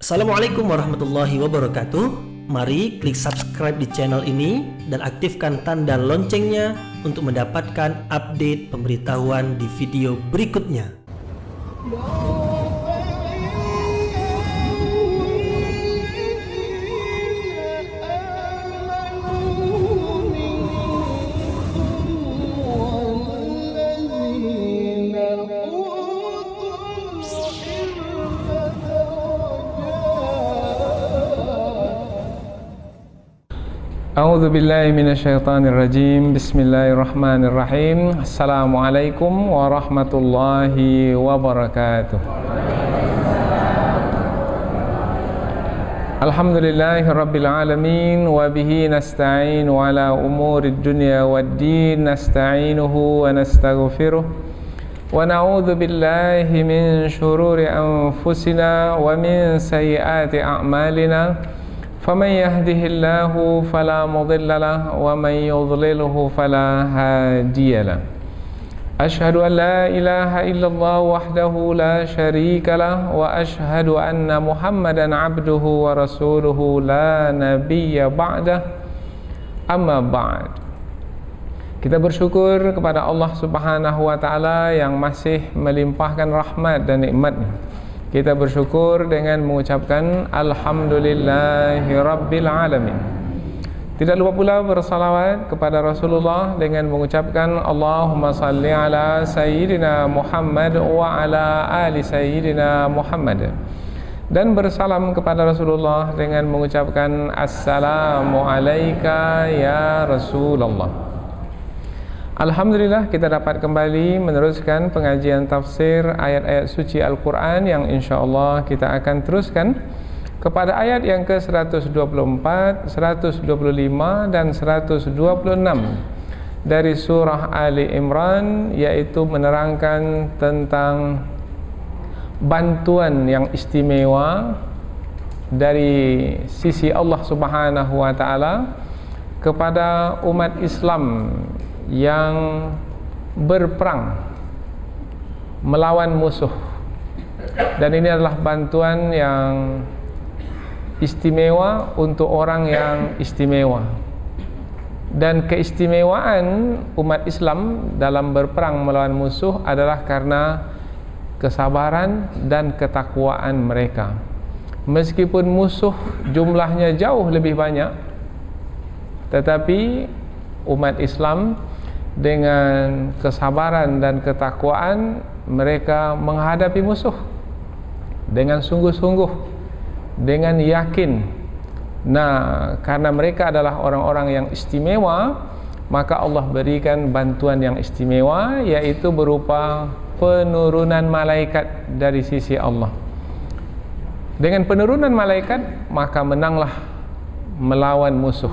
Assalamualaikum warahmatullahi wabarakatuh. Mari klik subscribe di channel ini dan aktifkan tanda loncengnya untuk mendapatkan update pemberitahuan di video berikutnya. A'udzu billahi minasyaitonir rajim. Bismillahirrahmanirrahim. Assalamualaikum warahmatullahi wabarakatuh. Alhamdulillahirabbil alamin wa bihi nasta'inu ala umurid dunya waddin. Nasta'inuhu wa nastaghfiruh wa na'udzu billahi min shururi anfusina wa min sayyiati a'malina. فمن يهده الله فلا مضل له ومن يضلله فلا هادي له أشهد أن لا إله إلا الله وحده لا شريك له وأشهد أن محمدا عبده ورسوله لا نبي بعده أما بعد. Kita bersyukur kepada Allah Subhanahu wa taala yang masih melimpahkan rahmat dan nikmat-Nya. Kita bersyukur dengan mengucapkan Alhamdulillahi Rabbil Alamin. Tidak lupa pula bersalawat kepada Rasulullah dengan mengucapkan Allahumma salli ala Sayyidina Muhammad wa ala ali Sayyidina Muhammad. Dan bersalam kepada Rasulullah dengan mengucapkan Assalamu alayka ya Rasulullah. Alhamdulillah, kita dapat kembali meneruskan pengajian tafsir ayat-ayat suci Al-Quran yang insyaAllah kita akan teruskan kepada ayat yang ke-124, 125 dan 126 dari surah Ali Imran, yaitu menerangkan tentang bantuan yang istimewa dari sisi Allah Subhanahu wa taala kepada umat Islam yang berperang melawan musuh. Dan ini adalah bantuan yang istimewa untuk orang yang istimewa. Dan keistimewaan umat Islam dalam berperang melawan musuh adalah karena kesabaran dan ketakwaan mereka. Meskipun musuh jumlahnya jauh lebih banyak, tetapi umat Islam dengan kesabaran dan ketakwaan mereka menghadapi musuh dengan sungguh-sungguh, dengan yakin. Nah, karena mereka adalah orang-orang yang istimewa, maka Allah berikan bantuan yang istimewa, yaitu berupa penurunan malaikat dari sisi Allah. Dengan penurunan malaikat, maka menanglah melawan musuh.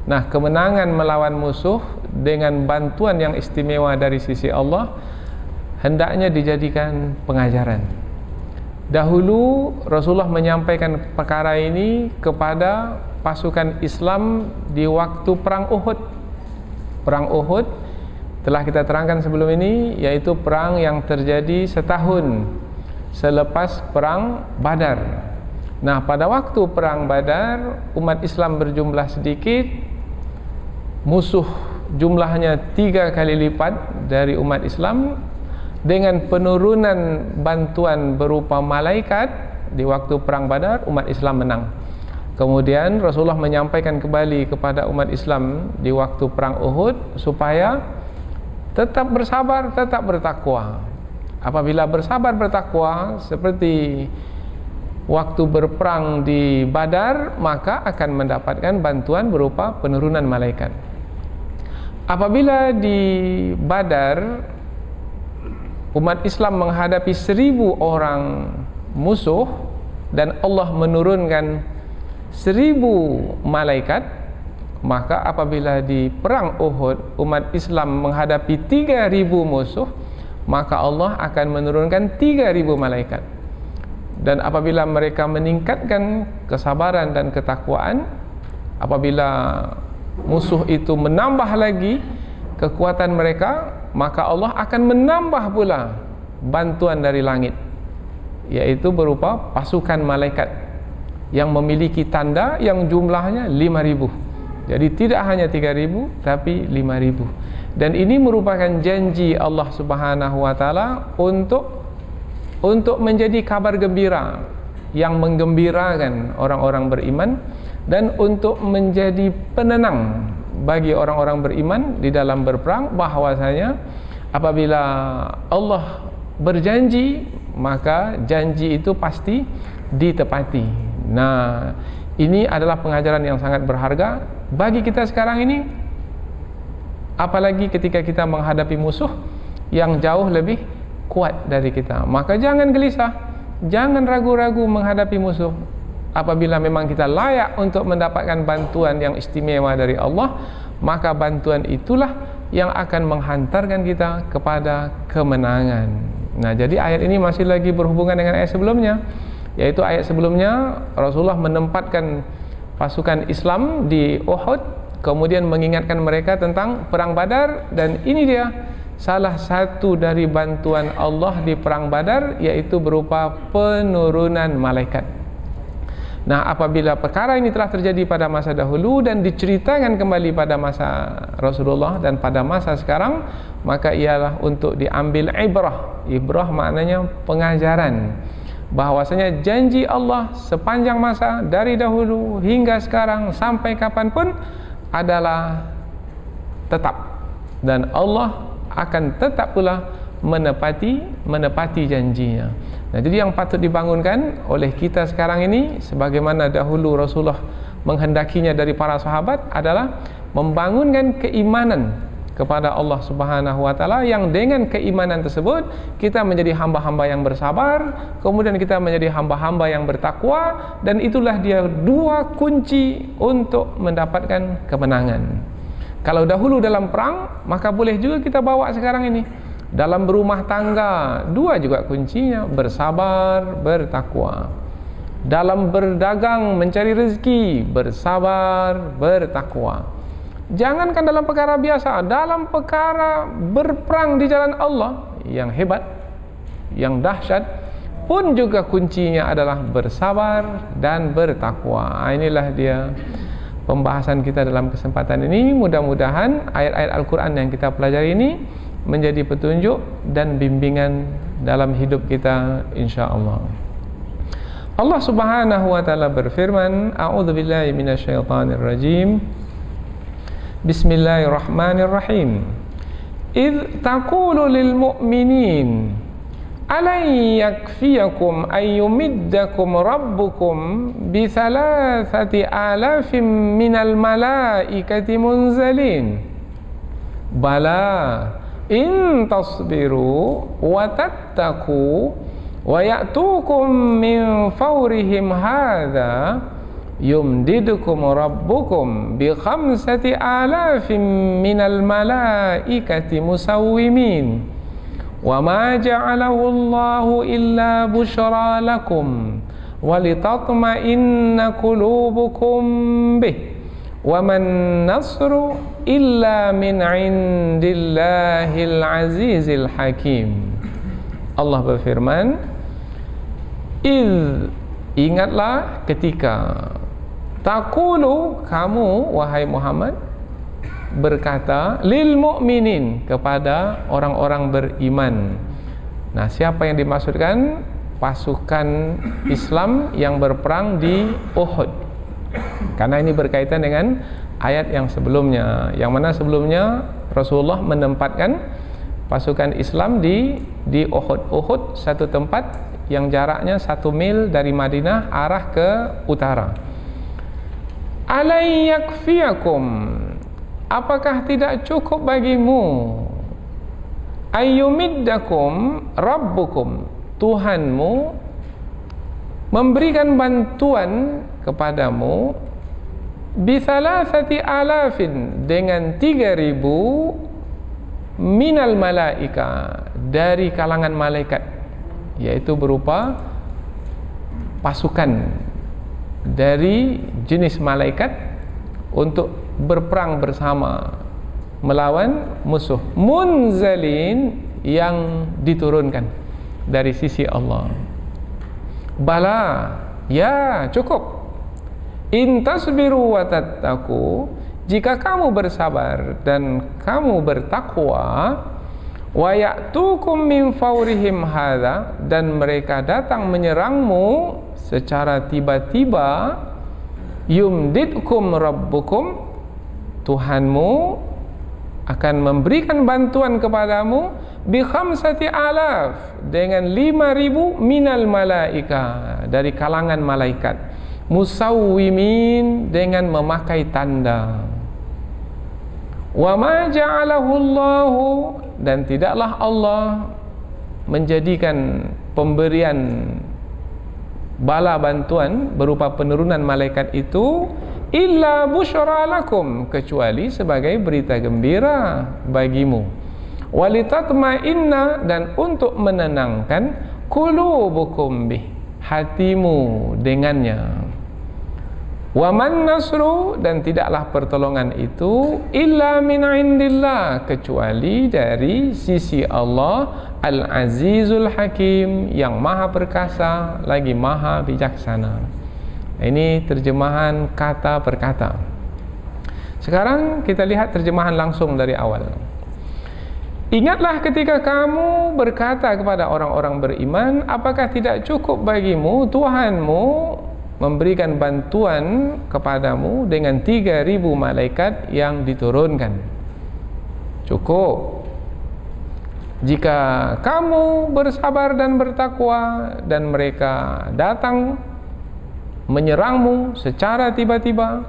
Nah, kemenangan melawan musuh dengan bantuan yang istimewa dari sisi Allah hendaknya dijadikan pengajaran. Dahulu Rasulullah menyampaikan perkara ini kepada pasukan Islam di waktu perang Uhud. Perang Uhud telah kita terangkan sebelum ini, yaitu perang yang terjadi setahun selepas perang Badar. Nah, pada waktu perang Badar, umat Islam berjumlah sedikit, musuh jumlahnya 3 kali lipat dari umat Islam. Dengan penurunan bantuan berupa malaikat di waktu perang Badar, umat Islam menang. Kemudian Rasulullah menyampaikan kembali kepada umat Islam di waktu perang Uhud supaya tetap bersabar, tetap bertakwa. Apabila bersabar bertakwa seperti waktu berperang di Badar, maka akan mendapatkan bantuan berupa penurunan malaikat. Apabila di Badar umat Islam menghadapi 1000 orang musuh dan Allah menurunkan 1000 malaikat, maka apabila di perang Uhud umat Islam menghadapi 3000 musuh, maka Allah akan menurunkan 3000 malaikat. Dan apabila mereka meningkatkan kesabaran dan ketakwaan, apabila musuh itu menambah lagi kekuatan mereka, maka Allah akan menambah pula bantuan dari langit. yaitu berupa pasukan malaikat yang memiliki tanda yang jumlahnya 5.000. Jadi tidak hanya 3.000 tapi 5.000. Dan ini merupakan janji Allah Subhanahu wa taala untuk menjadi kabar gembira yang menggembirakan orang-orang beriman, dan untuk menjadi penenang bagi orang-orang beriman di dalam berperang, bahwasanya apabila Allah berjanji, maka janji itu pasti ditepati. Nah, ini adalah pengajaran yang sangat berharga bagi kita sekarang ini, apalagi ketika kita menghadapi musuh yang jauh lebih kuat dari kita. Maka jangan gelisah, jangan ragu-ragu menghadapi musuh. Apabila memang kita layak untuk mendapatkan bantuan yang istimewa dari Allah, maka bantuan itulah yang akan menghantarkan kita kepada kemenangan. Nah, jadi ayat ini masih lagi berhubungan dengan ayat sebelumnya, yaitu ayat sebelumnya Rasulullah menempatkan pasukan Islam di Uhud, kemudian mengingatkan mereka tentang perang Badar. Dan ini dia salah satu dari bantuan Allah di perang Badar, yaitu berupa penurunan malaikat. Nah, apabila perkara ini telah terjadi pada masa dahulu dan diceritakan kembali pada masa Rasulullah dan pada masa sekarang, maka ialah untuk diambil ibrah. Ibrah maknanya pengajaran, bahwasanya janji Allah sepanjang masa dari dahulu hingga sekarang sampai kapanpun adalah tetap, dan Allah akan tetap pula menepati janjinya. Nah, jadi yang patut dibangunkan oleh kita sekarang ini, sebagaimana dahulu Rasulullah menghendakinya dari para sahabat, adalah membangunkan keimanan kepada Allah Subhanahu wa taala, yang dengan keimanan tersebut kita menjadi hamba-hamba yang bersabar, kemudian kita menjadi hamba-hamba yang bertakwa, dan itulah dia dua kunci untuk mendapatkan kemenangan. Kalau dahulu dalam perang, maka boleh juga kita bawa sekarang ini dalam berumah tangga, dua juga kuncinya, bersabar, bertakwa. Dalam berdagang, mencari rezeki, bersabar, bertakwa. Jangankan dalam perkara biasa, dalam perkara berperang di jalan Allah yang hebat, yang dahsyat pun juga kuncinya adalah bersabar dan bertakwa. Inilah dia pembahasan kita dalam kesempatan ini. Mudah-mudahan ayat-ayat Al-Quran yang kita pelajari ini menjadi petunjuk dan bimbingan dalam hidup kita, insyaallah. Allah Subhanahu wa taala berfirman, a'udzubillahi minasyaitonir rajim. Bismillahirrahmanirrahim. Idz taqulu lil mu'minin alan yakfiyakum ay yumiddakum rabbukum bi 3,000 minal malaikati munzalin. Bala in tasbiru wa tattaqu wa ya'tukum min fawrihim hadha yumdidukum rabbukum bi 5,000 minal malaikati musawwimin wa ma ja'alahu Allahu illa busyra lakum wa litatma'inna qulubukum bih wa man nasru illa min indillahil azizil hakim. Allah berfirman, ingatlah ketika taqulu, kamu wahai Muhammad berkata, lil mu'minin, kepada orang-orang beriman. Nah, siapa yang dimaksudkan? Pasukan Islam yang berperang di Uhud, karena ini berkaitan dengan ayat yang sebelumnya, yang mana sebelumnya Rasulullah menempatkan pasukan Islam di Uhud. Uhud satu tempat yang jaraknya 1 mil dari Madinah arah ke utara. Alai yakfiyakum, apakah tidak cukup bagimu, ayyumiddakum rabbukum, Tuhanmu memberikan bantuan kepadamu bi 3,000 dengan 3.000 minal malaika, dari kalangan malaikat, yaitu berupa pasukan dari jenis malaikat untuk berperang bersama melawan musuh, munzalin, yang diturunkan dari sisi Allah. Bala, ya cukup. In tasbiru wa tattaqu, jika kamu bersabar dan kamu bertakwa, wa ya'tukum min fawrihim hadza, dan mereka datang menyerangmu secara tiba-tiba, yumdidkum rabbukum, Tuhanmu akan memberikan bantuan kepadamu bi khamsati alaf, dengan 5.000 minal malaika, dari kalangan malaikat, musawwimin, dengan memakai tanda. Wa ma ja'alahu Allahu, dan tidaklah Allah menjadikan pemberian bala bantuan berupa penurunan malaikat itu illa busyra lakum, kecuali sebagai berita gembira bagimu, walitatma'inna, dan untuk menenangkan qulubukum bih, hatimu dengannya. Wa man nasru, dan tidaklah pertolongan itu illa min indillah, kecuali dari sisi Allah Al-Azizul Hakim, yang maha perkasa lagi maha bijaksana. Ini terjemahan kata per kata. Sekarang kita lihat terjemahan langsung dari awal. Ingatlah ketika kamu berkata kepada orang-orang beriman, apakah tidak cukup bagimu Tuhanmu memberikan bantuan kepadamu dengan 3.000 malaikat yang diturunkan? Cukup. Jika kamu bersabar dan bertakwa, dan mereka datang menyerangmu secara tiba-tiba,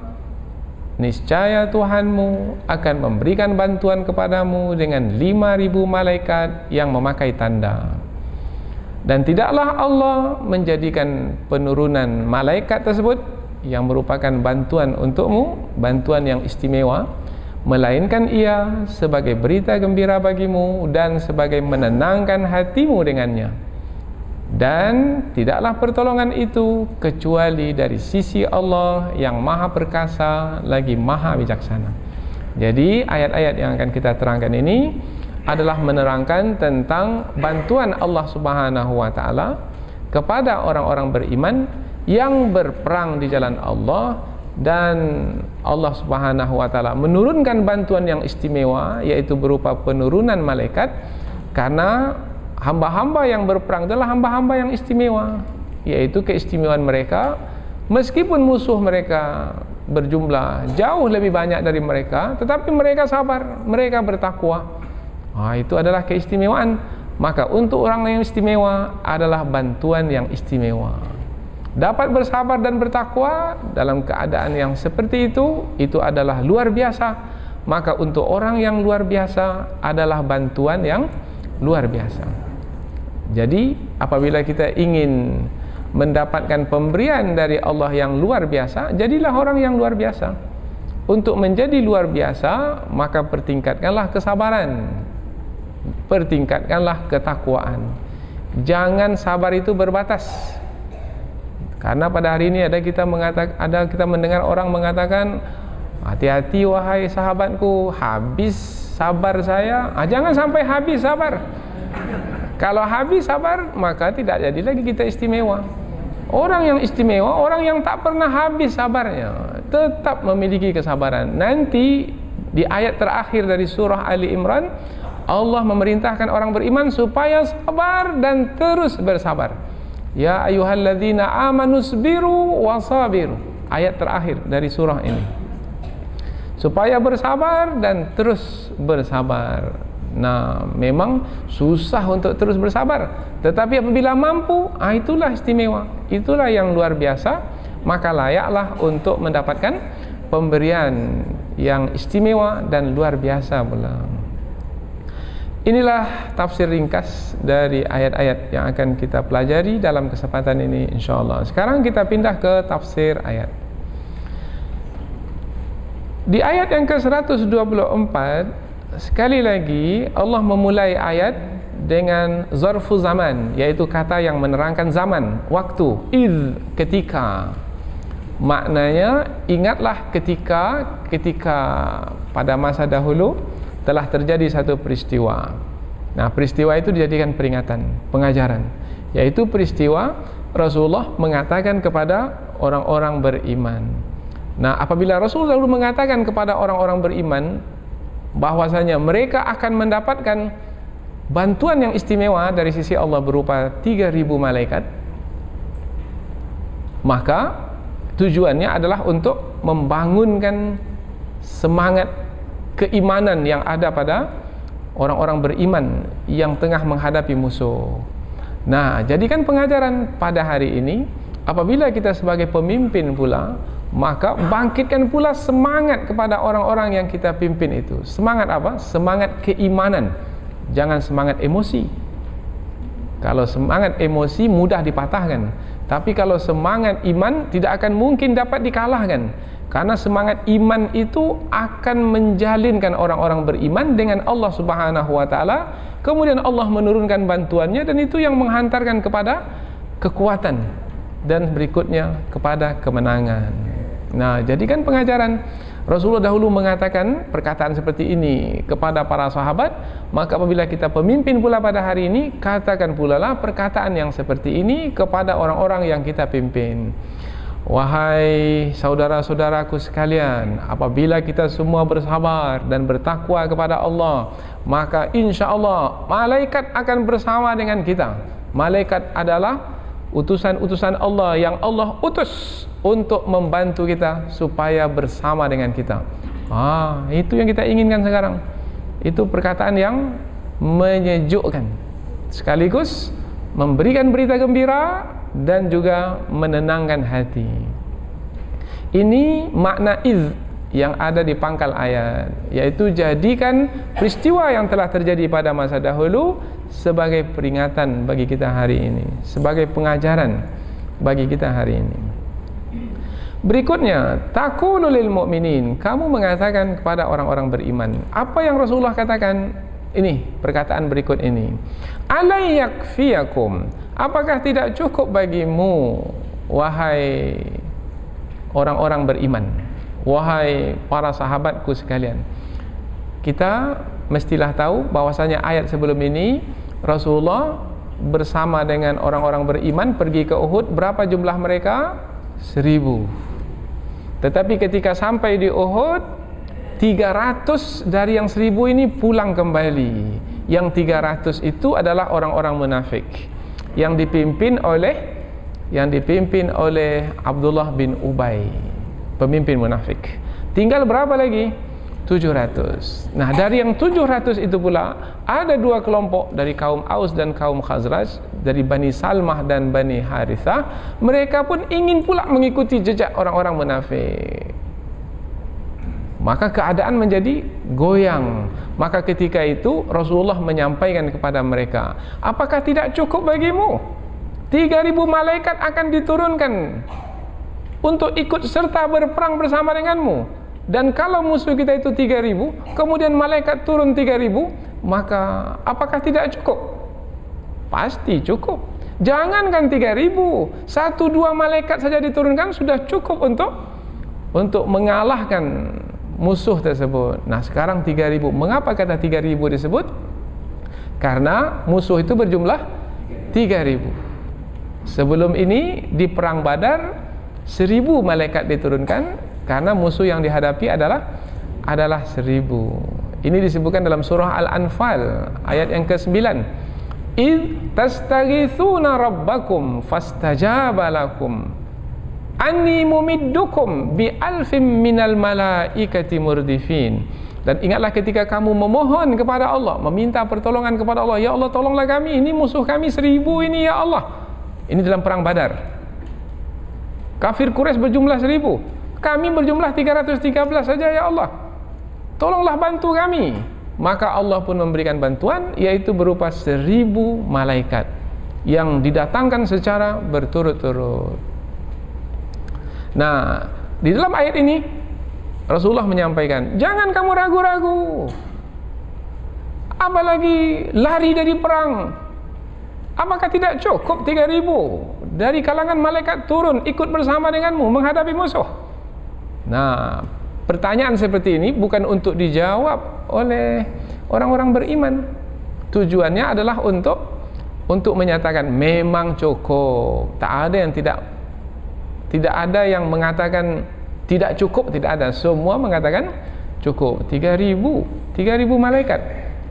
niscaya Tuhanmu akan memberikan bantuan kepadamu dengan 5.000 malaikat yang memakai tanda. Dan tidaklah Allah menjadikan penurunan malaikat tersebut yang merupakan bantuan untukmu, bantuan yang istimewa, melainkan ia sebagai berita gembira bagimu dan sebagai menenangkan hatimu dengannya. Dan tidaklah pertolongan itu kecuali dari sisi Allah yang maha perkasa lagi maha bijaksana. Jadi ayat-ayat yang akan kita terangkan ini adalah menerangkan tentang bantuan Allah Subhanahu wa taala kepada orang-orang beriman yang berperang di jalan Allah, dan Allah Subhanahu wa taala menurunkan bantuan yang istimewa, yaitu berupa penurunan malaikat, karena hamba-hamba yang berperang adalah hamba-hamba yang istimewa, yaitu keistimewaan mereka, meskipun musuh mereka berjumlah jauh lebih banyak dari mereka, tetapi mereka sabar, mereka bertakwa. Itu adalah keistimewaan. Maka untuk orang yang istimewa adalah bantuan yang istimewa. Dapat bersabar dan bertakwa dalam keadaan yang seperti itu adalah luar biasa. Maka untuk orang yang luar biasa adalah bantuan yang luar biasa. Jadi apabila kita ingin mendapatkan pemberian dari Allah yang luar biasa, jadilah orang yang luar biasa. Untuk menjadi luar biasa, maka pertingkatkanlah kesabaran, pertingkatkanlah ketakwaan. Jangan sabar itu berbatas. Karena pada hari ini kita mendengar orang mengatakan, hati-hati wahai sahabatku, habis sabar saya. Jangan sampai habis sabar. Kalau habis sabar, maka tidak jadi lagi kita istimewa. Orang yang istimewa, orang yang tak pernah habis sabarnya, tetap memiliki kesabaran. Nanti di ayat terakhir dari surah Ali Imran, Allah memerintahkan orang beriman supaya sabar dan terus bersabar. Ya ayyuhalladzina amanu sabiru wasabiru. Ayat terakhir dari surah ini. Supaya bersabar dan terus bersabar. Nah, memang susah untuk terus bersabar, tetapi apabila mampu, itulah istimewa, itulah yang luar biasa. Maka layaklah untuk mendapatkan pemberian yang istimewa dan luar biasa pula. Inilah tafsir ringkas dari ayat-ayat yang akan kita pelajari dalam kesempatan ini, insyaAllah. Sekarang kita pindah ke tafsir ayat. Di ayat yang ke-124, sekali lagi Allah memulai ayat dengan zarfu zaman, yaitu kata yang menerangkan zaman, waktu. Idh, ketika. Maknanya, ingatlah ketika pada masa dahulu telah terjadi satu peristiwa. Nah, peristiwa itu dijadikan peringatan, pengajaran, yaitu peristiwa Rasulullah mengatakan kepada orang-orang beriman. Nah, apabila Rasulullah dahulu mengatakan kepada orang-orang beriman bahwasanya mereka akan mendapatkan bantuan yang istimewa dari sisi Allah berupa 3.000 malaikat, maka tujuannya adalah untuk membangunkan semangat keimanan yang ada pada orang-orang beriman yang tengah menghadapi musuh. Nah, jadikan pengajaran pada hari ini, apabila kita sebagai pemimpin pula, maka bangkitkan pula semangat kepada orang-orang yang kita pimpin itu. Semangat apa? Semangat keimanan. Jangan semangat emosi. Kalau semangat emosi mudah dipatahkan, tapi kalau semangat iman tidak akan mungkin dapat dikalahkan. Karena semangat iman itu akan menjalinkan orang-orang beriman dengan Allah Subhanahu wa taala, kemudian Allah menurunkan bantuannya, dan itu yang menghantarkan kepada kekuatan dan berikutnya kepada kemenangan. Nah, jadikan pengajaran Rasulullah dahulu mengatakan perkataan seperti ini kepada para sahabat, maka apabila kita pemimpin pula pada hari ini, katakan pula lah perkataan yang seperti ini kepada orang-orang yang kita pimpin. Wahai saudara-saudaraku sekalian, apabila kita semua bersabar dan bertakwa kepada Allah, maka insya Allah malaikat akan bersama dengan kita. Malaikat adalah utusan-utusan Allah yang Allah utus untuk membantu kita supaya bersama dengan kita. Itu yang kita inginkan sekarang. Itu perkataan yang menyejukkan, sekaligus memberikan berita gembira dan juga menenangkan hati. Ini makna iz yang ada di pangkal ayat, yaitu jadikan peristiwa yang telah terjadi pada masa dahulu sebagai peringatan bagi kita hari ini, sebagai pengajaran bagi kita hari ini. Berikutnya, taqulu lil mu'minin, kamu mengatakan kepada orang-orang beriman. Apa yang Rasulullah katakan? Ini perkataan berikut ini. Alai yakfiyakum, apakah tidak cukup bagimu, wahai orang-orang beriman, wahai para sahabatku sekalian. Kita mestilah tahu bahwasanya ayat sebelum ini Rasulullah bersama dengan orang-orang beriman pergi ke Uhud. Berapa jumlah mereka? 1.000. Tetapi ketika sampai di Uhud, 300 dari yang 1.000 ini pulang kembali. Yang 300 itu adalah orang-orang munafik yang dipimpin oleh Abdullah bin Ubay, pemimpin munafik. Tinggal berapa lagi? 700. Nah, dari yang 700 itu pula ada 2 kelompok dari kaum Aus dan kaum Khazraj, dari Bani Salmah dan Bani Harithah. Mereka pun ingin pula mengikuti jejak orang-orang munafik. Maka keadaan menjadi goyang. Maka ketika itu Rasulullah menyampaikan kepada mereka, apakah tidak cukup bagimu? 3.000 malaikat akan diturunkan untuk ikut serta berperang bersama denganmu. Dan kalau musuh kita itu 3.000, kemudian malaikat turun 3.000, maka apakah tidak cukup? Pasti cukup. Jangankan 3.000, 1-2 malaikat saja diturunkan sudah cukup untuk mengalahkan musuh tersebut. Nah, sekarang 3.000. Mengapa kata 3.000 disebut? Karena musuh itu berjumlah 3.000. Sebelum ini di perang Badar 1.000 malaikat diturunkan karena musuh yang dihadapi adalah 1.000. Ini disebutkan dalam surah Al-Anfal ayat yang ke-9. Id tastaghithuna rabbakum fastajaba lakum anni mumiddukum bi alfim minal malaikati murdifin. Dan ingatlah ketika kamu memohon kepada Allah, meminta pertolongan kepada Allah, ya Allah tolonglah kami, ini musuh kami 1.000 ini ya Allah. Ini dalam perang Badar. Kafir Quraisy berjumlah 1.000, kami berjumlah 313 saja ya Allah, tolonglah bantu kami. Maka Allah pun memberikan bantuan, yaitu berupa 1.000 malaikat yang didatangkan secara berturut-turut. Nah, di dalam ayat ini Rasulullah menyampaikan, jangan kamu ragu-ragu, apalagi lari dari perang. Apakah tidak cukup 3.000 dari kalangan malaikat turun ikut bersama denganmu menghadapi musuh? Nah, pertanyaan seperti ini bukan untuk dijawab oleh orang-orang beriman. Tujuannya adalah untuk untuk menyatakan memang cukup. Tak ada yang tidak ada yang mengatakan tidak cukup, tidak ada. Semua mengatakan cukup. 3.000 malaikat.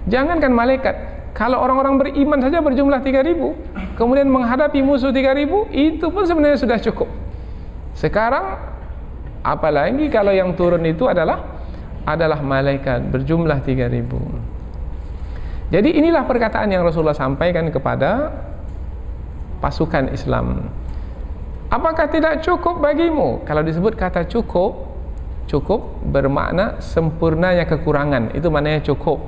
Jangankan malaikat, kalau orang-orang beriman saja berjumlah 3.000, kemudian menghadapi musuh 3.000, itu pun sebenarnya sudah cukup. Sekarang apalagi kalau yang turun itu adalah malaikat berjumlah 3.000. Jadi inilah perkataan yang Rasulullah sampaikan kepada pasukan Islam. Apakah tidak cukup bagimu? Kalau disebut kata cukup bermakna sempurnanya kekurangan. Itu maknanya cukup.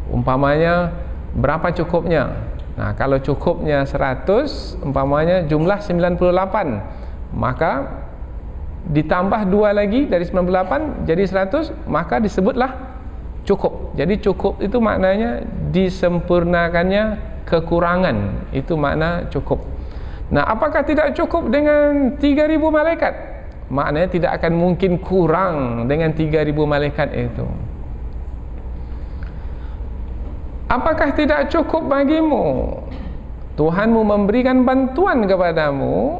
Umpamanya berapa cukupnya? Nah, kalau cukupnya 100, umpamanya jumlah 98, maka ditambah 2 lagi dari 98 jadi 100, maka disebutlah cukup. Jadi cukup itu maknanya disempurnakannya kekurangan. Itu makna cukup. Nah, apakah tidak cukup dengan 3.000 malaikat? Maknanya tidak akan mungkin kurang dengan 3.000 malaikat itu. Apakah tidak cukup bagimu Tuhanmu memberikan bantuan kepadamu?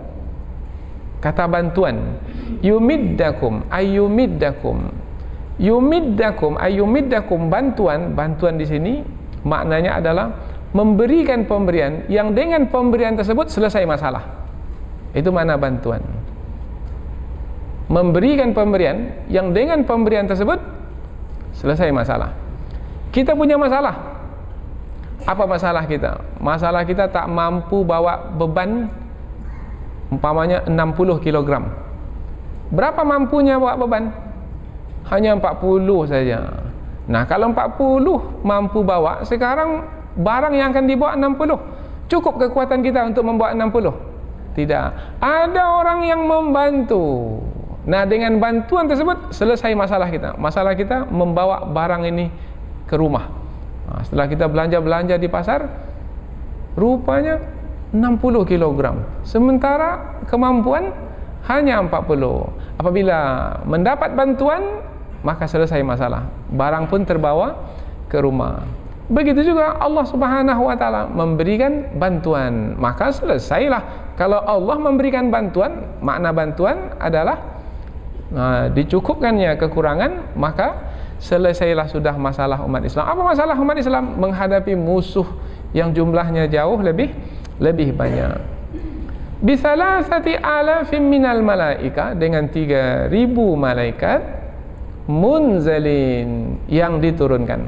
Kata bantuan, yumiddakum ayyumiddakum. Yumiddakum bantuan di sini maknanya adalah memberikan pemberian yang dengan pemberian tersebut selesai masalah. Itu makna bantuan. Memberikan pemberian yang dengan pemberian tersebut selesai masalah. Kita punya masalah. Apa masalah kita? Masalah kita tak mampu bawa beban umpamanya 60 kg. Berapa mampunya bawa beban? Hanya 40 saja. Nah, kalau 40 mampu bawa, sekarang barang yang akan dibawa 60. Cukup kekuatan kita untuk membawa 60? Tidak. Ada orang yang membantu. Nah, dengan bantuan tersebut selesai masalah kita. Masalah kita membawa barang ini ke rumah. Nah, setelah kita belanja di pasar, rupanya 60 kg. Sementara kemampuan hanya 40. Apabila mendapat bantuan, maka selesai masalah. Barang pun terbawa ke rumah. Begitu juga Allah Subhanahu wa ta'ala memberikan bantuan, maka selesailah. Kalau Allah memberikan bantuan, makna bantuan adalah dicukupkannya kekurangan, maka selesailah sudah masalah umat Islam. Apa masalah umat Islam? Menghadapi musuh yang jumlahnya jauh lebih banyak. Bisalasati alafin minal malaika, dengan 3.000 malaikat, munzalin, yang diturunkan.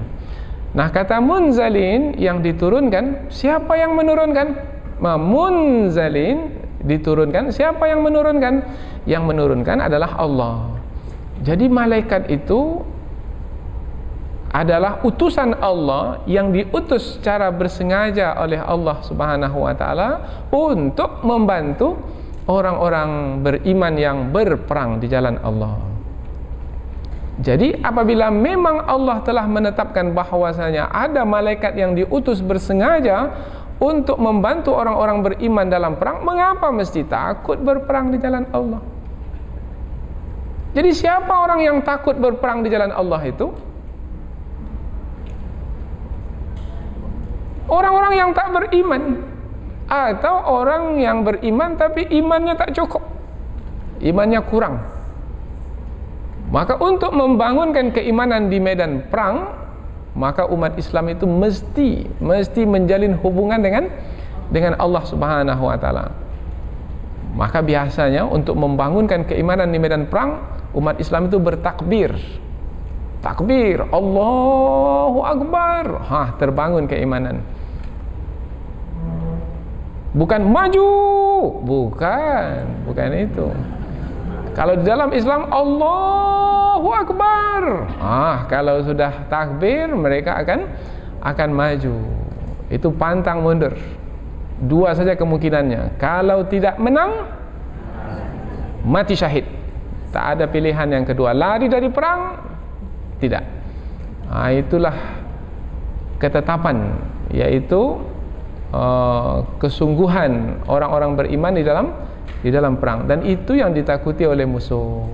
Nah, kata munzalin, yang diturunkan, siapa yang menurunkan? Munzalin, diturunkan, siapa yang menurunkan? Yang menurunkan adalah Allah. Jadi malaikat itu adalah utusan Allah yang diutus secara bersengaja oleh Allah Subhanahu wa ta'ala untuk membantu orang-orang beriman yang berperang di jalan Allah. Jadi apabila memang Allah telah menetapkan bahwasanya ada malaikat yang diutus bersengaja untuk membantu orang-orang beriman dalam perang, mengapa mesti takut berperang di jalan Allah? Jadi siapa orang yang takut berperang di jalan Allah itu? Orang-orang yang tak beriman, atau orang yang beriman tapi imannya tak cukup, imannya kurang. Maka untuk membangunkan keimanan di medan perang, maka umat Islam itu mesti menjalin hubungan dengan Allah Subhanahu wa ta'ala. Maka biasanya untuk membangunkan keimanan di medan perang, umat Islam itu bertakbir. Takbir, Allahu Akbar. Terbangun keimanan. Bukan maju, bukan itu. Kalau di dalam Islam Allahu Akbar. Kalau sudah takbir, mereka akan maju. Itu pantang mundur. Dua saja kemungkinannya. Kalau tidak menang, mati syahid. Tak ada pilihan yang kedua. Lari dari perang, tidak. Itulah ketetapan, yaitu kesungguhan orang-orang beriman di dalam perang, dan itu yang ditakuti oleh musuh.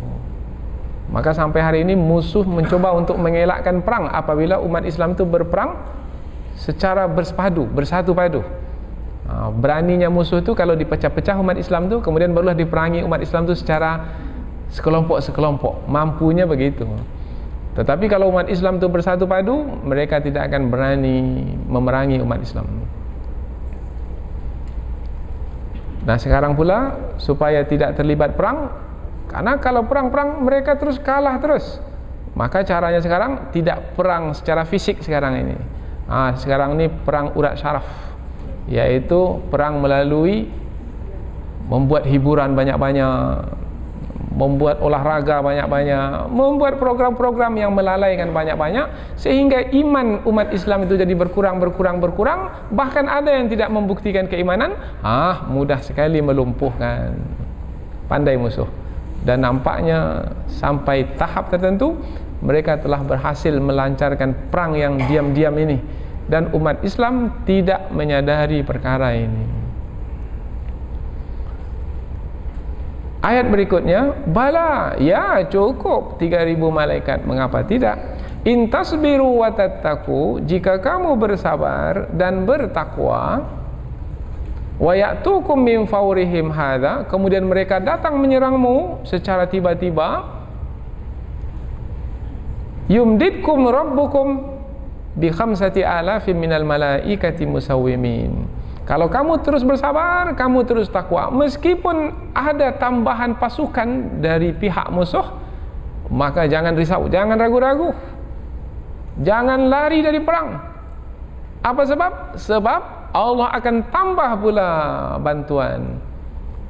Maka sampai hari ini musuh mencoba untuk mengelakkan perang apabila umat Islam itu berperang secara bersatu padu. Beraninya musuh tu kalau dipecah-pecah umat Islam tu, kemudian barulah diperangi umat Islam tu secara sekelompok-sekelompok. Mampunya begitu. Tetapi kalau umat Islam tu bersatu padu, mereka tidak akan berani memerangi umat Islam. Nah sekarang pula supaya tidak terlibat perang, karena kalau perang-perang mereka terus kalah terus, maka caranya sekarang tidak perang secara fisik sekarang ini. Sekarang ini perang urat syaraf, yaitu perang melalui membuat hiburan banyak-banyak, membuat olahraga banyak-banyak, membuat program-program yang melalaikan banyak-banyak, sehingga iman umat Islam itu jadi berkurang, bahkan ada yang tidak membuktikan keimanan, mudah sekali melumpuhkan. Pandai musuh. Dan nampaknya sampai tahap tertentu mereka telah berhasil melancarkan perang yang diam-diam ini, dan umat Islam tidak menyadari perkara ini. Ayat berikutnya, bala, ya cukup 3.000 malaikat, mengapa tidak? In tasbiru wa tattaqu, jika kamu bersabar dan bertakwa, wa ya'tukum min fawrihim hadza, kemudian mereka datang menyerangmu secara tiba-tiba, yumdidkum rabbukum bi 5,000 minal malaikati musawwimin. Kalau kamu terus bersabar, kamu terus takwa, meskipun ada tambahan pasukan dari pihak musuh, maka jangan risau, jangan ragu-ragu, jangan lari dari perang. Apa sebab? Sebab Allah akan tambah pula bantuan.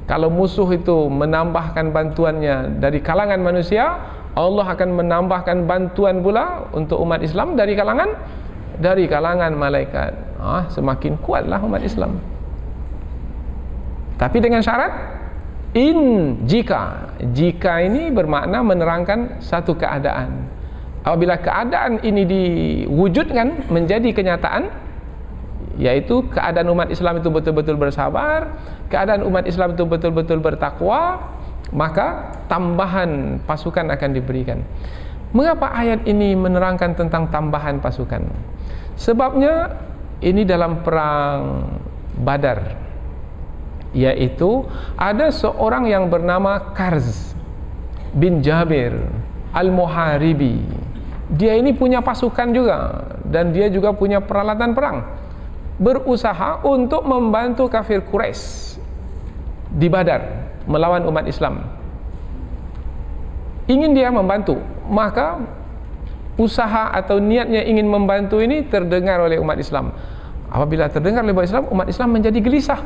Kalau musuh itu menambahkan bantuannya dari kalangan manusia, Allah akan menambahkan bantuan pula untuk umat Islam dari kalangan malaikat. Semakin kuatlah umat Islam. Tapi dengan syarat, jika ini bermakna menerangkan satu keadaan. Apabila keadaan ini diwujudkan menjadi kenyataan, yaitu keadaan umat Islam itu betul-betul bersabar, keadaan umat Islam itu betul-betul bertakwa, maka tambahan pasukan akan diberikan. Mengapa ayat ini menerangkan tentang tambahan pasukan? Sebabnya ini dalam perang Badar, yaitu ada seorang yang bernama Karz bin Jabir Al-Muharibi. Dia ini punya pasukan juga, dan dia juga punya peralatan perang, berusaha untuk membantu kafir Quraisy di Badar melawan umat Islam. Ingin dia membantu, maka usaha atau niatnya ingin membantu ini terdengar oleh umat Islam. Apabila terdengar oleh umat Islam menjadi gelisah.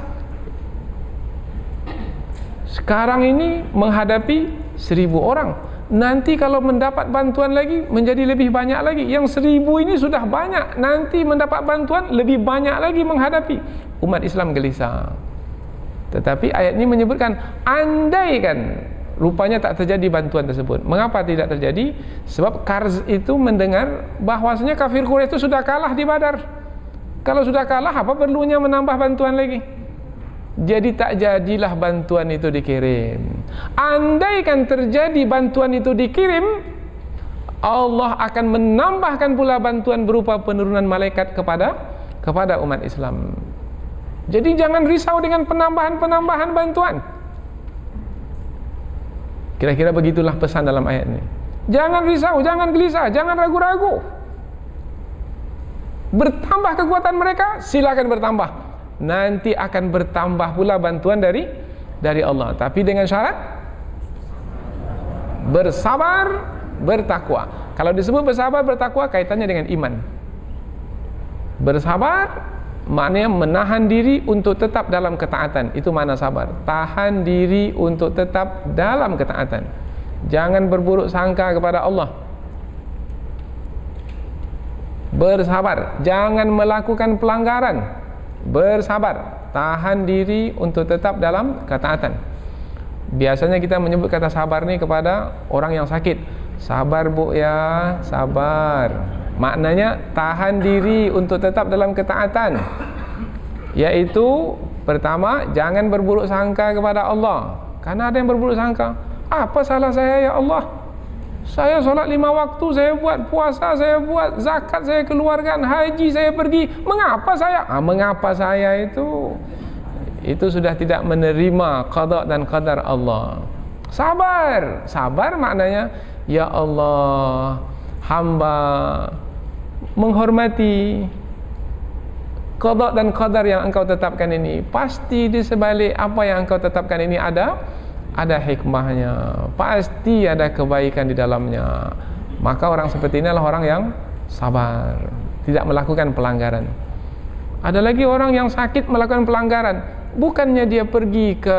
Sekarang ini menghadapi 1.000 orang, nanti kalau mendapat bantuan lagi menjadi lebih banyak lagi. Yang 1.000 ini sudah banyak, nanti mendapat bantuan lebih banyak lagi menghadapi. Umat Islam gelisah. Tetapi ayat ini menyebutkan, andaikan rupanya tak terjadi bantuan tersebut. Mengapa tidak terjadi? Sebab Karz itu mendengar bahwasanya kafir Quraisy itu sudah kalah di Badar. Kalau sudah kalah, apa perlunya menambah bantuan lagi? Jadi tak jadilah bantuan itu dikirim. Andaikan terjadi bantuan itu dikirim, Allah akan menambahkan pula bantuan berupa penurunan malaikat kepada umat Islam. Jadi jangan risau dengan penambahan bantuan. Kira-kira begitulah pesan dalam ayat ini. Jangan risau, jangan gelisah, jangan ragu-ragu. Bertambah kekuatan mereka, silakan bertambah. Nanti akan bertambah pula bantuan dari Allah. Tapi dengan syarat bersabar, bertakwa. Kalau disebut bersabar, bertakwa, kaitannya dengan iman. Bersabar maknanya menahan diri untuk tetap dalam ketaatan. Itu makna sabar. Tahan diri untuk tetap dalam ketaatan. Jangan berburuk sangka kepada Allah. Bersabar, jangan melakukan pelanggaran. Bersabar, tahan diri untuk tetap dalam ketaatan. Biasanya kita menyebut kata sabar ni kepada orang yang sakit. Sabar bu ya, sabar. Maknanya tahan diri untuk tetap dalam ketaatan. Yaitu pertama, jangan berburuk sangka kepada Allah. Karena ada yang berburuk sangka, apa salah saya ya Allah? Saya solat 5 waktu, saya buat puasa, saya buat zakat, saya keluarkan, haji saya pergi. Mengapa saya? Mengapa saya itu itu sudah tidak menerima qada dan qadar Allah. Sabar. Sabar maknanya, ya Allah, hamba menghormati qada dan qadar yang engkau tetapkan ini. Pasti di sebalik apa yang engkau tetapkan ini ada hikmahnya, pasti ada kebaikan di dalamnya. Maka orang seperti ini adalah orang yang sabar, tidak melakukan pelanggaran. Ada lagi orang yang sakit melakukan pelanggaran, bukannya dia pergi ke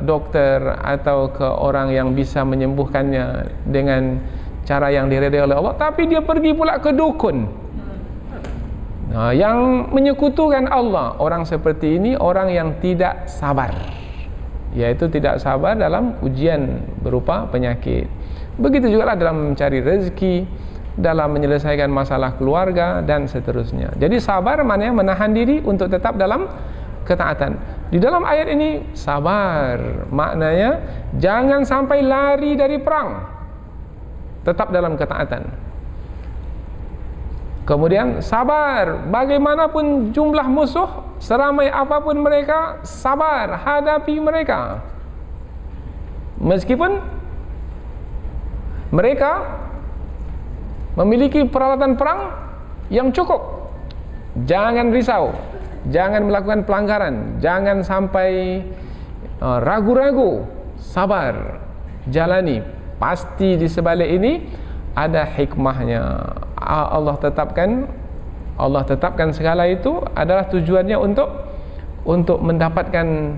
dokter atau ke orang yang bisa menyembuhkannya dengan cara yang diredai oleh Allah, tapi dia pergi pula ke dukun. Nah, yang menyekutukan Allah. Orang seperti ini orang yang tidak sabar, yaitu tidak sabar dalam ujian berupa penyakit. Begitu juga dalam mencari rezeki, dalam menyelesaikan masalah keluarga, dan seterusnya. Jadi sabar maknanya menahan diri untuk tetap dalam ketaatan. Di dalam ayat ini, sabar maknanya jangan sampai lari dari perang, tetap dalam ketaatan. Kemudian sabar, bagaimanapun jumlah musuh, seramai apapun mereka, sabar hadapi mereka. Meskipun mereka memiliki peralatan perang yang cukup, jangan risau, jangan melakukan pelanggaran, jangan sampai ragu-ragu, sabar, jalani. Pasti di sebalik ini ada hikmahnya. Allah tetapkan segala itu adalah tujuannya untuk mendapatkan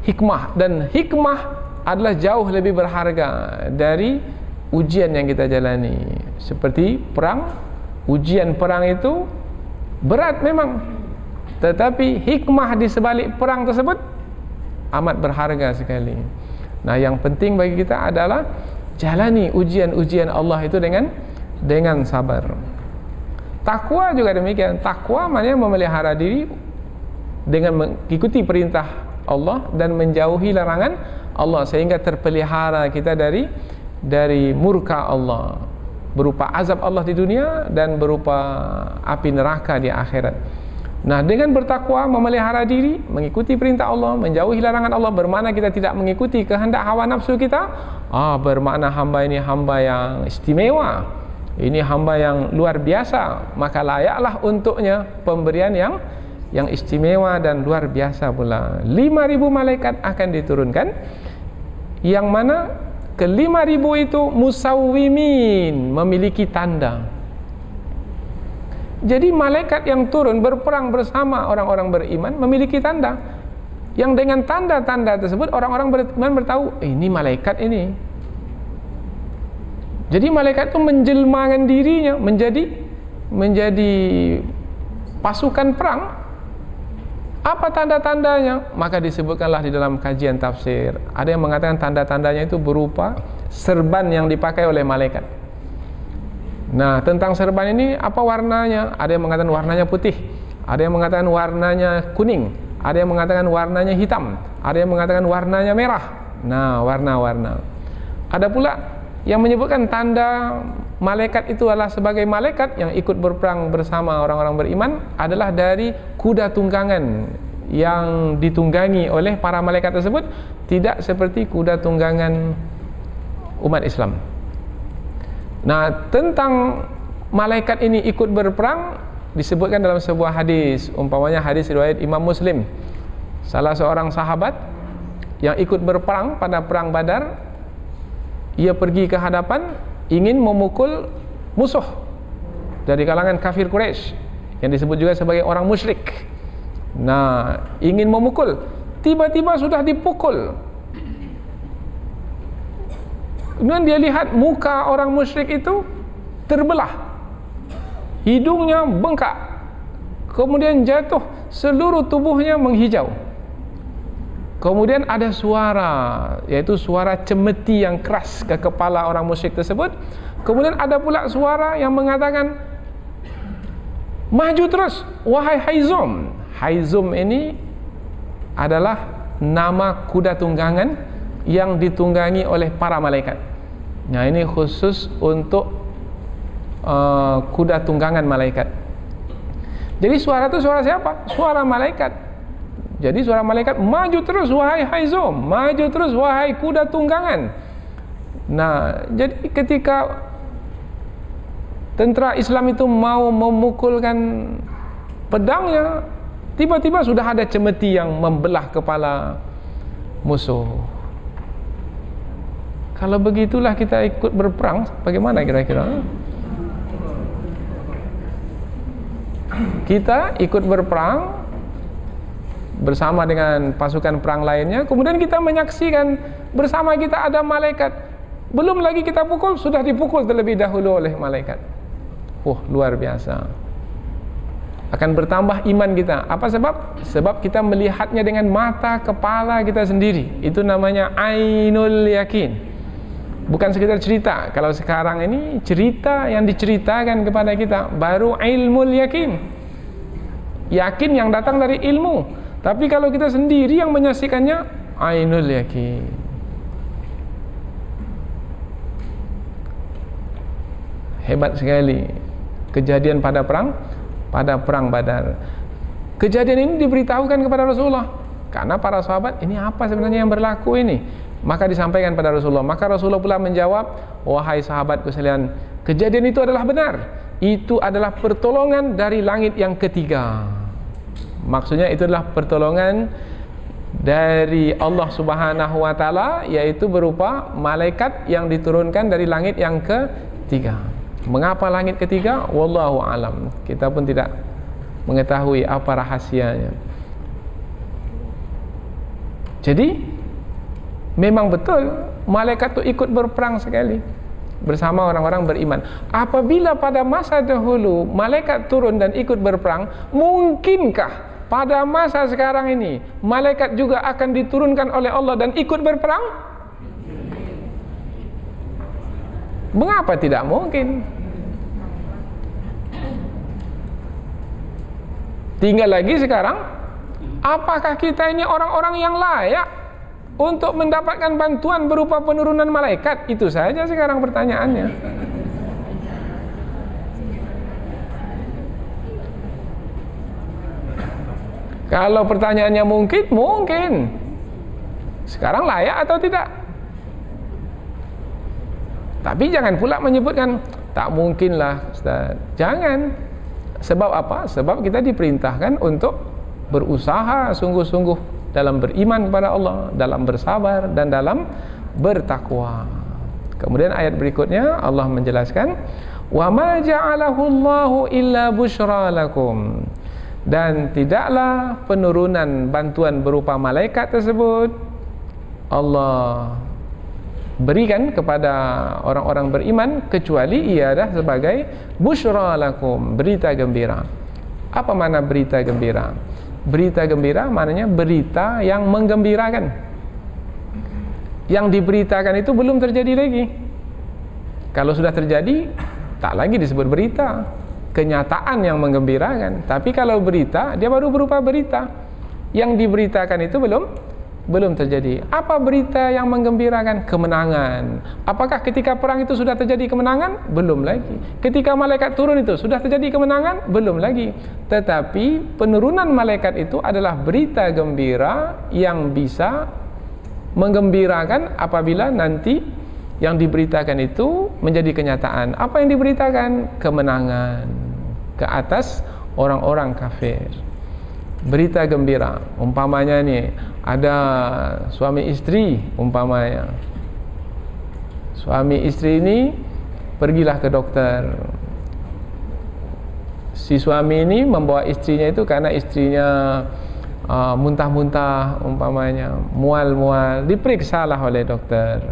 hikmah, dan hikmah adalah jauh lebih berharga dari ujian yang kita jalani. Seperti perang, ujian perang itu berat memang, tetapi hikmah di sebalik perang tersebut amat berharga sekali. Nah, yang penting bagi kita adalah jalani ujian-ujian Allah itu dengan sabar. Takwa juga demikian. Takwa maknanya memelihara diri dengan mengikuti perintah Allah dan menjauhi larangan Allah, sehingga terpelihara kita dari murka Allah, berupa azab Allah di dunia dan berupa api neraka di akhirat. Nah, dengan bertakwa, memelihara diri, mengikuti perintah Allah, menjauhi larangan Allah, bermakna kita tidak mengikuti kehendak hawa nafsu kita. Bermakna hamba ini hamba yang istimewa, ini hamba yang luar biasa, maka layaklah untuknya pemberian yang istimewa dan luar biasa pula. 5.000 malaikat akan diturunkan, yang mana ke-5.000 itu musawwimin, memiliki tanda. Jadi malaikat yang turun berperang bersama orang-orang beriman memiliki tanda, yang dengan tanda-tanda tersebut orang-orang beriman bertahu, ini malaikat ini. Jadi malaikat itu menjelmakan dirinya menjadi pasukan perang. Apa tanda-tandanya? Maka disebutkanlah di dalam kajian tafsir. Ada yang mengatakan tanda-tandanya itu berupa serban yang dipakai oleh malaikat. Nah, tentang serban ini apa warnanya? Ada yang mengatakan warnanya putih, ada yang mengatakan warnanya kuning, ada yang mengatakan warnanya hitam, ada yang mengatakan warnanya merah. Nah, warna-warna. Ada pula yang menyebutkan tanda malaikat itu adalah sebagai malaikat yang ikut berperang bersama orang-orang beriman adalah dari kuda tunggangan yang ditunggangi oleh para malaikat tersebut, tidak seperti kuda tunggangan umat Islam. Nah, tentang malaikat ini ikut berperang disebutkan dalam sebuah hadis, umpamanya hadis riwayat Imam Muslim. Salah seorang sahabat yang ikut berperang pada perang Badar, ia pergi ke hadapan ingin memukul musuh dari kalangan kafir Quraisy yang disebut juga sebagai orang musyrik. Nah, ingin memukul, tiba-tiba sudah dipukul. Kemudian dia lihat muka orang musyrik itu terbelah, hidungnya bengkak, kemudian jatuh, seluruh tubuhnya menghijau. Kemudian ada suara, yaitu suara cemeti yang keras ke kepala orang musyrik tersebut. Kemudian ada pula suara yang mengatakan, maju terus, wahai Haizum. Haizum ini adalah nama kuda tunggangan yang ditunggangi oleh para malaikat. Nah, ini khusus untuk kuda tunggangan malaikat. Jadi suara itu suara siapa? Suara malaikat. Jadi suara malaikat, maju terus wahai Haizom, maju terus wahai kuda tunggangan. Nah, jadi ketika tentara Islam itu mau memukulkan pedangnya, tiba-tiba sudah ada cemeti yang membelah kepala musuh. Kalau begitulah kita ikut berperang, bagaimana kira-kira? Kita ikut berperang bersama dengan pasukan perang lainnya, kemudian kita menyaksikan bersama kita ada malaikat. Belum lagi kita pukul, sudah dipukul terlebih dahulu oleh malaikat. Luar biasa. Akan bertambah iman kita. Apa sebab? Sebab kita melihatnya dengan mata kepala kita sendiri. Itu namanya ainul yakin. Bukan sekedar cerita. Kalau sekarang ini cerita yang diceritakan kepada kita, baru ilmul yakin. Yakin yang datang dari ilmu. Tapi kalau kita sendiri yang menyaksikannya, ainul yakin. Hebat sekali kejadian pada perang Badar. Kejadian ini diberitahukan kepada Rasulullah, karena para sahabat, ini apa sebenarnya yang berlaku ini? Maka disampaikan pada Rasulullah. Maka Rasulullah pula menjawab, wahai sahabatku sekalian, kejadian itu adalah benar. Itu adalah pertolongan dari langit yang ketiga. Maksudnya itu adalah pertolongan dari Allah Subhanahu wa taala, yaitu berupa malaikat yang diturunkan dari langit yang ketiga. Mengapa langit ketiga? Wallahu alam. Kita pun tidak mengetahui apa rahasianya. Jadi memang betul malaikat itu ikut berperang sekali bersama orang-orang beriman. Apabila pada masa dahulu malaikat turun dan ikut berperang, mungkinkah pada masa sekarang ini malaikat juga akan diturunkan oleh Allah dan ikut berperang? Mengapa tidak mungkin? Tinggal lagi sekarang, apakah kita ini orang-orang yang layak untuk mendapatkan bantuan berupa penurunan malaikat? Itu saja sekarang pertanyaannya. Kalau pertanyaannya mungkin. Sekarang layak atau tidak? Tapi jangan pula menyebutkan tak mungkinlah, Ustaz. Jangan. Sebab apa? Sebab kita diperintahkan untuk berusaha sungguh-sungguh dalam beriman kepada Allah, dalam bersabar dan dalam bertakwa. Kemudian ayat berikutnya Allah menjelaskan, wa ma ja'alahu Allahu illa busyra lakum. Dan tidaklah penurunan bantuan berupa malaikat tersebut Allah berikan kepada orang-orang beriman kecuali ia adalah sebagai busyra lakum, berita gembira. Apa makna berita gembira? Berita gembira maknanya berita yang menggembirakan. Yang diberitakan itu belum terjadi lagi. Kalau sudah terjadi, tak lagi disebut berita, kenyataan yang menggembirakan. Tapi kalau berita, dia baru berupa berita. Yang diberitakan itu belum terjadi. Apa berita yang menggembirakan? Kemenangan. Apakah ketika perang itu sudah terjadi kemenangan? Belum lagi. Ketika malaikat turun itu sudah terjadi kemenangan? Belum lagi. Tetapi penurunan malaikat itu adalah berita gembira yang bisa menggembirakan apabila nanti yang diberitakan itu menjadi kenyataan. Apa yang diberitakan? Kemenangan ke atas orang-orang kafir. Berita gembira, umpamanya nih ada suami istri, umpamanya suami istri ini pergilah ke dokter. Si suami ini membawa istrinya itu karena istrinya muntah-muntah, umpamanya mual-mual, diperiksalah oleh dokter.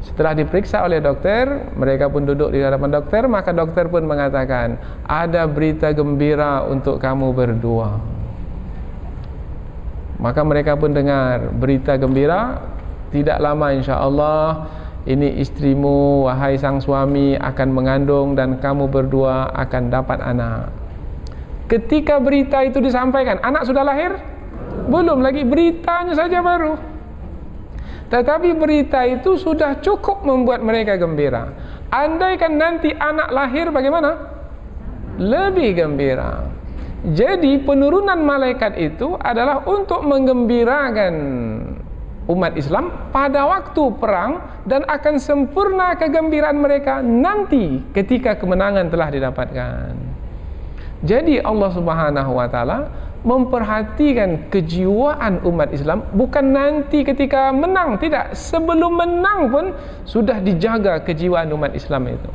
Setelah diperiksa oleh dokter, mereka pun duduk di hadapan dokter, maka dokter pun mengatakan, ada berita gembira untuk kamu berdua. Maka mereka pun dengar berita gembira, tidak lama insya-Allah ini istrimu wahai sang suami akan mengandung dan kamu berdua akan dapat anak. Ketika berita itu disampaikan, anak sudah lahir? Belum lagi, beritanya saja baru. Tetapi berita itu sudah cukup membuat mereka gembira. Andaikan nanti anak lahir bagaimana? Lebih gembira. Jadi penurunan malaikat itu adalah untuk menggembirakan umat Islam pada waktu perang, dan akan sempurna kegembiraan mereka nanti ketika kemenangan telah didapatkan. Jadi Allah Subhanahu wa taala memperhatikan kejiwaan umat Islam, bukan nanti ketika menang, tidak, sebelum menang pun sudah dijaga kejiwaan umat Islam itu.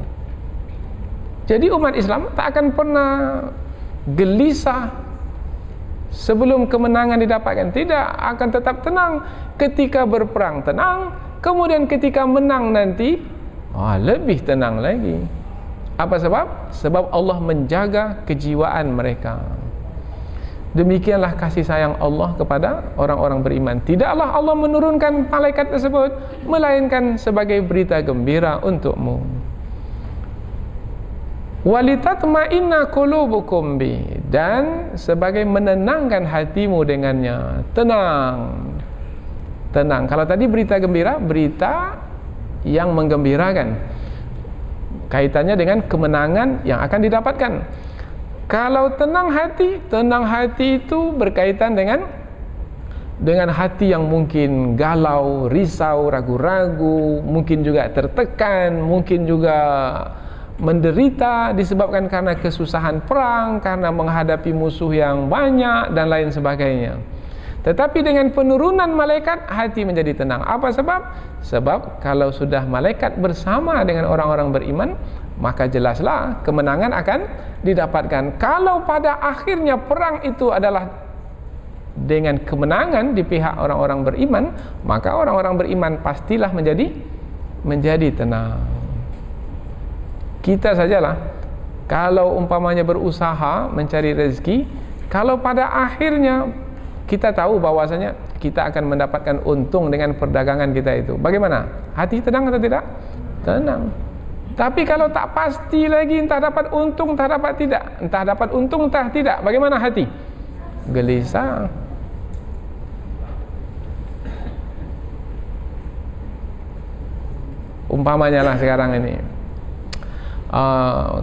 Jadi umat Islam tak akan pernah gelisah sebelum kemenangan didapatkan, tidak, akan tetap tenang. Ketika berperang tenang, kemudian ketika menang nanti lebih tenang lagi. Apa sebab? Sebab Allah menjaga kejiwaan mereka. Demikianlah kasih sayang Allah kepada orang-orang beriman. Tidaklah Allah menurunkan malaikat tersebut melainkan sebagai berita gembira untukmu. Walitatma'inna qulubukum bi, dan sebagai menenangkan hatimu dengannya. Tenang. Tenang. Kalau tadi berita gembira, berita yang menggembirakan, kaitannya dengan kemenangan yang akan didapatkan. Kalau tenang hati itu berkaitan dengan hati yang mungkin galau, risau, ragu-ragu, mungkin juga tertekan, mungkin juga menderita disebabkan karena kesusahan perang, karena menghadapi musuh yang banyak dan lain sebagainya. Tetapi dengan penurunan malaikat, hati menjadi tenang. Apa sebab? Sebab kalau sudah malaikat bersama dengan orang-orang beriman, maka jelaslah kemenangan akan didapatkan. Kalau pada akhirnya perang itu adalah dengan kemenangan di pihak orang-orang beriman, maka orang-orang beriman pastilah menjadi tenang. Kita sajalah, kalau umpamanya berusaha mencari rezeki, kalau pada akhirnya kita tahu bahwasanya kita akan mendapatkan untung dengan perdagangan kita itu, bagaimana? Hati tenang atau tidak? Tenang. Tapi kalau tak pasti lagi, entah dapat untung, entah dapat tidak, entah dapat untung, entah tidak, bagaimana hati? Gelisah. Umpamanya lah sekarang ini,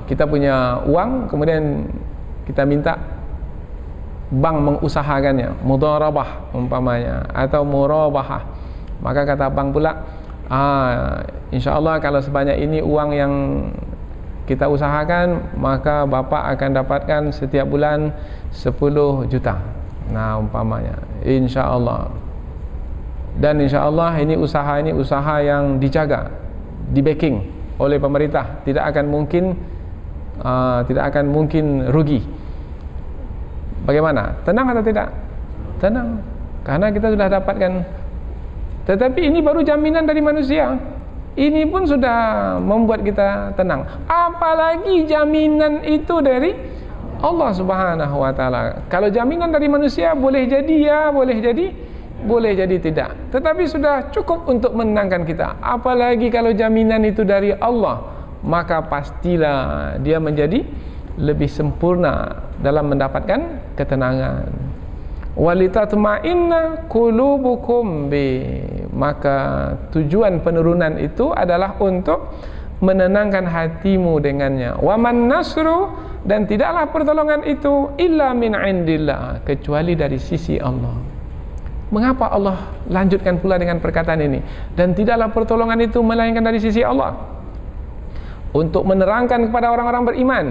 kita punya uang, kemudian kita minta bank mengusahakannya, mudharabah umpamanya, atau murabahah. Maka kata bank pula, insyaAllah kalau sebanyak ini uang yang kita usahakan, maka Bapak akan dapatkan setiap bulan 10 juta. Nah umpamanya, insyaAllah. Dan insyaAllah ini usaha yang dijaga, di backing oleh pemerintah, tidak akan mungkin rugi. Bagaimana? Tenang atau tidak? Tenang, karena kita sudah dapatkan. Tetapi ini baru jaminan dari manusia. Ini pun sudah membuat kita tenang. Apalagi jaminan itu dari Allah Subhanahu wa taala. Kalau jaminan dari manusia, boleh jadi ya, boleh jadi tidak. Tetapi sudah cukup untuk menenangkan kita. Apalagi kalau jaminan itu dari Allah, maka pastilah dia menjadi lebih sempurna dalam mendapatkan ketenangan. Walitatma'inna qulubukum bi, maka tujuan penurunan itu adalah untuk menenangkan hatimu dengannya. Wa man nasru, dan tidaklah pertolongan itu illa min indillah, kecuali dari sisi Allah. Mengapa Allah lanjutkan pula dengan perkataan ini? Dan tidaklah pertolongan itu melainkan dari sisi Allah. Untuk menerangkan kepada orang-orang beriman,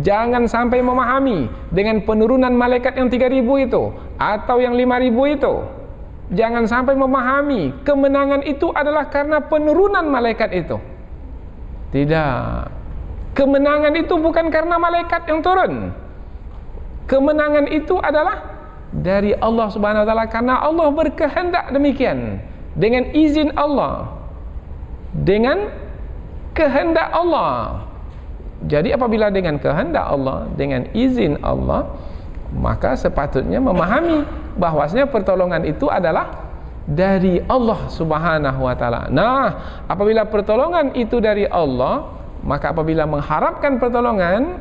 jangan sampai memahami dengan penurunan malaikat yang 3.000 itu atau yang 5.000 itu. Jangan sampai memahami kemenangan itu adalah karena penurunan malaikat itu. Tidak. Kemenangan itu bukan karena malaikat yang turun. Kemenangan itu adalah dari Allah Subhanahu wa taala, karena Allah berkehendak demikian, dengan izin Allah, dengan kehendak Allah. Jadi apabila dengan kehendak Allah, dengan izin Allah, maka sepatutnya memahami bahwasanya pertolongan itu adalah dari Allah Subhanahu wa taala. Nah, apabila pertolongan itu dari Allah, maka apabila mengharapkan pertolongan,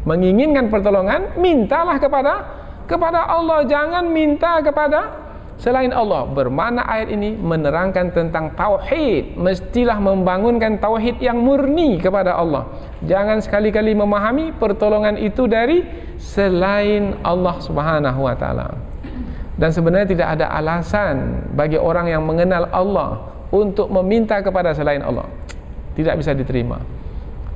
menginginkan pertolongan, mintalah kepada Allah, jangan minta kepada selain Allah. Bermakna ayat ini menerangkan tentang tauhid. Mestilah membangunkan tauhid yang murni kepada Allah. Jangan sekali-kali memahami pertolongan itu dari selain Allah Subhanahu wa taala. Dan sebenarnya tidak ada alasan bagi orang yang mengenal Allah untuk meminta kepada selain Allah. Tidak bisa diterima.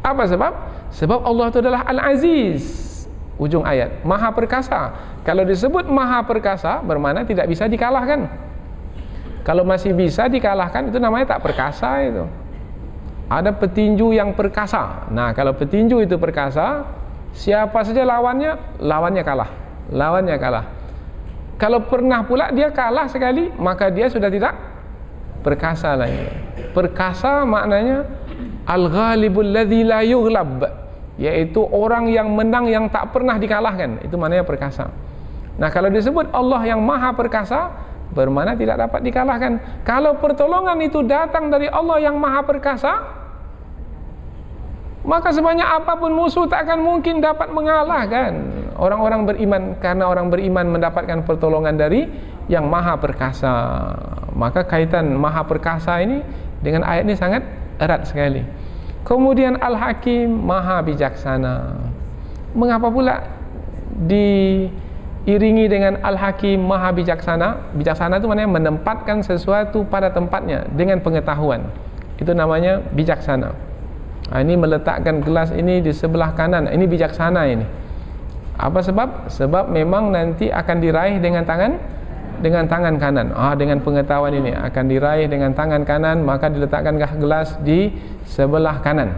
Apa sebab? Sebab Allah itu adalah Al-Aziz. Ujung ayat, Maha Perkasa. Kalau disebut Maha Perkasa, bermakna tidak bisa dikalahkan. Kalau masih bisa dikalahkan, itu namanya tak perkasa itu. Ada petinju yang perkasa. Nah, kalau petinju itu perkasa, siapa saja lawannya kalah. Lawannya kalah. Kalau pernah pula dia kalah sekali, maka dia sudah tidak perkasa lagi. Perkasa maknanya al-ghalibul ladzi la yughlab, yaitu orang yang menang yang tak pernah dikalahkan. Itu maknanya perkasa. Nah, kalau disebut Allah yang Maha Perkasa, bermakna tidak dapat dikalahkan. Kalau pertolongan itu datang dari Allah yang Maha Perkasa, maka sebanyak apapun musuh tak akan mungkin dapat mengalahkan orang-orang beriman, karena orang beriman mendapatkan pertolongan dari yang Maha Perkasa. Maka kaitan Maha Perkasa ini dengan ayat ini sangat erat sekali. Kemudian Al-Hakim, Maha Bijaksana. Mengapa pula diiringi dengan Al-Hakim, Maha Bijaksana? Bijaksana itu maknanya menempatkan sesuatu pada tempatnya dengan pengetahuan. Itu namanya bijaksana. Nah, ini meletakkan gelas ini di sebelah kanan, ini bijaksana ini. Apa sebab? Sebab memang nanti akan diraih dengan tangan kanan. Dengan pengetahuan ini akan diraih dengan tangan kanan, maka diletakkan gelas di sebelah kanan.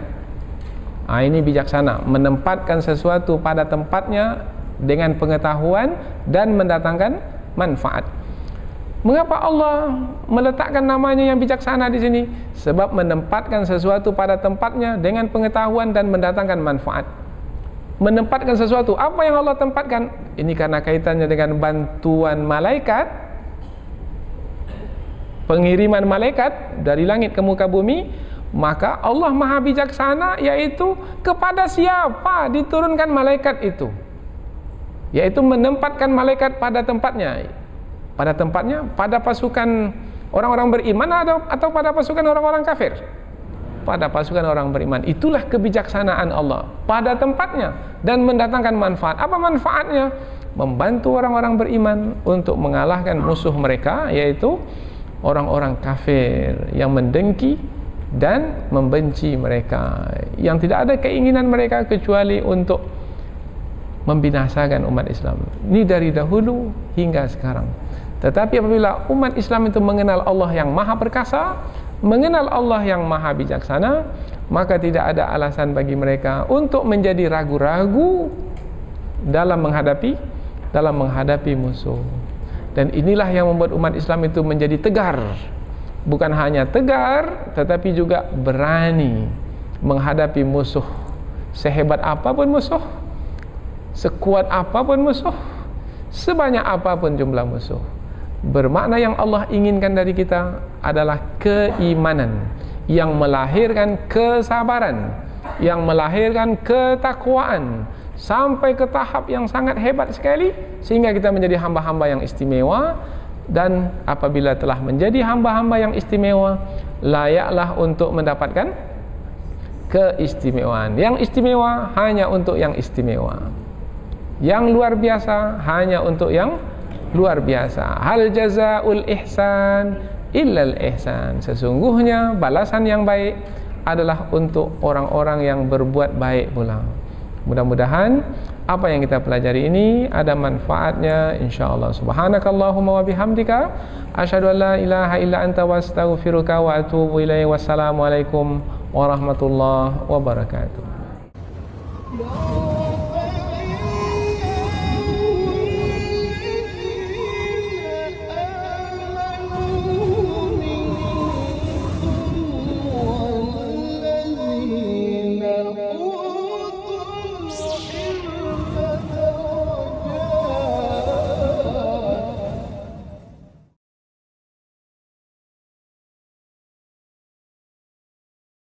Ini bijaksana, menempatkan sesuatu pada tempatnya dengan pengetahuan dan mendatangkan manfaat. Mengapa Allah meletakkan namanya yang bijaksana di sini? Sebab menempatkan sesuatu pada tempatnya dengan pengetahuan dan mendatangkan manfaat. Menempatkan sesuatu, apa yang Allah tempatkan? Ini karena kaitannya dengan bantuan malaikat, pengiriman malaikat dari langit ke muka bumi. Maka Allah Maha Bijaksana, yaitu kepada siapa diturunkan malaikat itu, yaitu menempatkan malaikat pada tempatnya. Pada tempatnya, pada pasukan orang-orang beriman atau pada pasukan orang-orang kafir? Pada pasukan orang beriman. Itulah kebijaksanaan Allah, pada tempatnya dan mendatangkan manfaat. Apa manfaatnya? Membantu orang-orang beriman untuk mengalahkan musuh mereka, yaitu orang-orang kafir yang mendengki dan membenci mereka, yang tidak ada keinginan mereka kecuali untuk membinasakan umat Islam. Ini dari dahulu hingga sekarang. Tetapi apabila umat Islam itu mengenal Allah yang Maha Perkasa, mengenal Allah yang Maha Bijaksana, maka tidak ada alasan bagi mereka untuk menjadi ragu-ragu dalam menghadapi musuh. Dan inilah yang membuat umat Islam itu menjadi tegar. Bukan hanya tegar, tetapi juga berani menghadapi musuh. Sehebat apapun musuh, sekuat apapun musuh, sebanyak apapun jumlah musuh. Bermakna yang Allah inginkan dari kita adalah keimanan yang melahirkan kesabaran, yang melahirkan ketakwaan, sampai ke tahap yang sangat hebat sekali, sehingga kita menjadi hamba-hamba yang istimewa. Dan apabila telah menjadi hamba-hamba yang istimewa, layaklah untuk mendapatkan keistimewaan. Yang istimewa hanya untuk yang istimewa, yang luar biasa hanya untuk yang luar biasa. Hal jazaul ihsan illal ihsan. Sesungguhnya balasan yang baik adalah untuk orang-orang yang berbuat baik pula. Mudah-mudahan apa yang kita pelajari ini ada manfaatnya, insyaallah. Subhanakallahumma wa bihamdika asyhadu an la ilaha illa anta wa astaghfiruka wa atubu ilaik. Wassalamualaikum warahmatullahi wabarakatuh.